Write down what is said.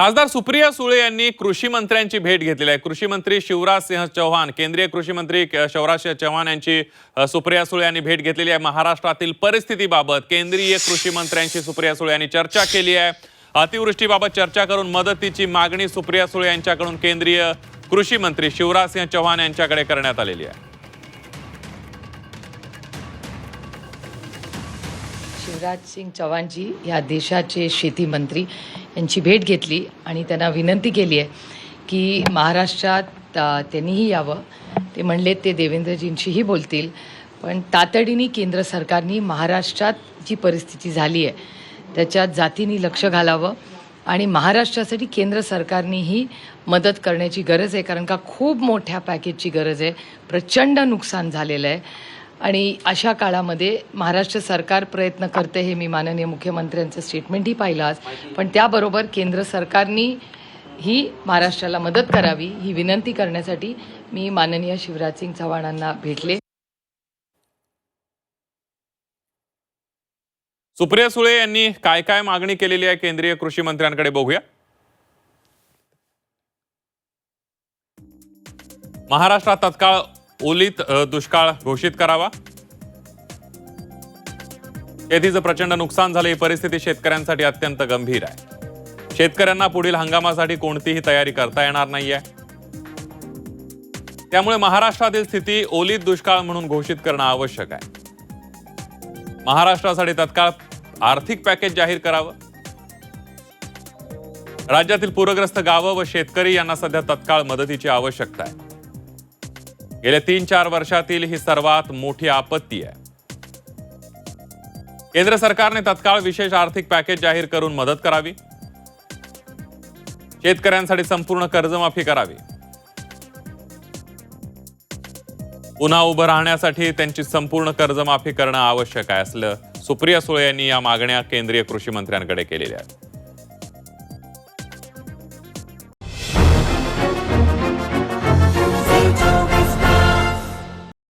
खासदार सुप्रिया सुळे यांनी कृषी मंत्र्यांची भेट घेतलेली आहे। कृषी मंत्री शिवराज सिंह चौहान, केंद्रीय कृषी मंत्री शिवराज सिंह चौहान यांची सुप्रिया सुळे यांनी भेट घेतलेली आहे। महाराष्ट्रातील परिस्थितीबाबत केंद्रीय कृषी मंत्र्यांशी सुप्रिया सुळे यांनी चर्चा केली आहे। अतिवृष्टीबाबत चर्चा करून मदतीची मागणी सुप्रिया सुळे यांच्याकडून केंद्रीय कृषी मंत्री शिवराज सिंह चौहान यांच्याकडे करण्यात आलेली आहे। शिवराज सिंग चौहानजी या देशाचे शेती मंत्री यांची भेट घेतली आणि त्यांना विनंती केली आहे की महाराष्ट्रात त्यांनीही यावं। ते म्हणले ते देवेंद्रजींशीही बोलतील, पण तातडीने केंद्र सरकारने महाराष्ट्रात जी परिस्थिती झाली आहे त्याच्यात जातीने लक्ष घालावं आणि महाराष्ट्रासाठी केंद्र सरकारनेही मदत करण्याची गरज आहे, कारण का खूप मोठ्या पॅकेजची गरज आहे। प्रचंड नुकसान झालेलं आहे आणि अशा काळामध्ये महाराष्ट्र सरकार प्रयत्न करते हे मी माननीय मुख्यमंत्र्यांचं स्टेटमेंटही पाहिलं आज। पण त्याबरोबर केंद्र सरकारने ही महाराष्ट्राला मदत करावी ही विनंती करण्यासाठी मी माननीय शिवराज सिंग चौहानांना भेटले। सुप्रिया सुळे यांनी काय काय मागणी केलेली आहे केंद्रीय कृषी मंत्र्यांकडे बघूया। महाराष्ट्रात तत्काळ ओलीत दुष्काळ घोषित करावा। शेतीचं प्रचंड नुकसान झाले, ही परिस्थिती शेतकऱ्यांसाठी अत्यंत गंभीर आहे। शेतकऱ्यांना पुढील हंगामासाठी कोणतीही तयारी करता येणार नाहीये, त्यामुळे महाराष्ट्रातील स्थिती ओलीत दुष्काळ म्हणून घोषित करणं आवश्यक आहे। महाराष्ट्रासाठी तत्काळ आर्थिक पॅकेज जाहीर करावं। राज्यातील पूरग्रस्त गावं व शेतकरी यांना सध्या तत्काळ मदतीची आवश्यकता आहे। गेल्या 3-4 वर्षातील ही सर्वात मोठी आपत्ती आहे। केंद्र सरकारने तत्काळ विशेष आर्थिक पॅकेज जाहीर करून मदत करावी। शेतकऱ्यांसाठी संपूर्ण कर्जमाफी करावी। पुन्हा उभं राहण्यासाठी त्यांची संपूर्ण कर्जमाफी करणं आवश्यक आहे, असलं सुप्रिया सुळे यांनी या मागण्या केंद्रीय कृषी मंत्र्यांकडे केलेल्या आहेत।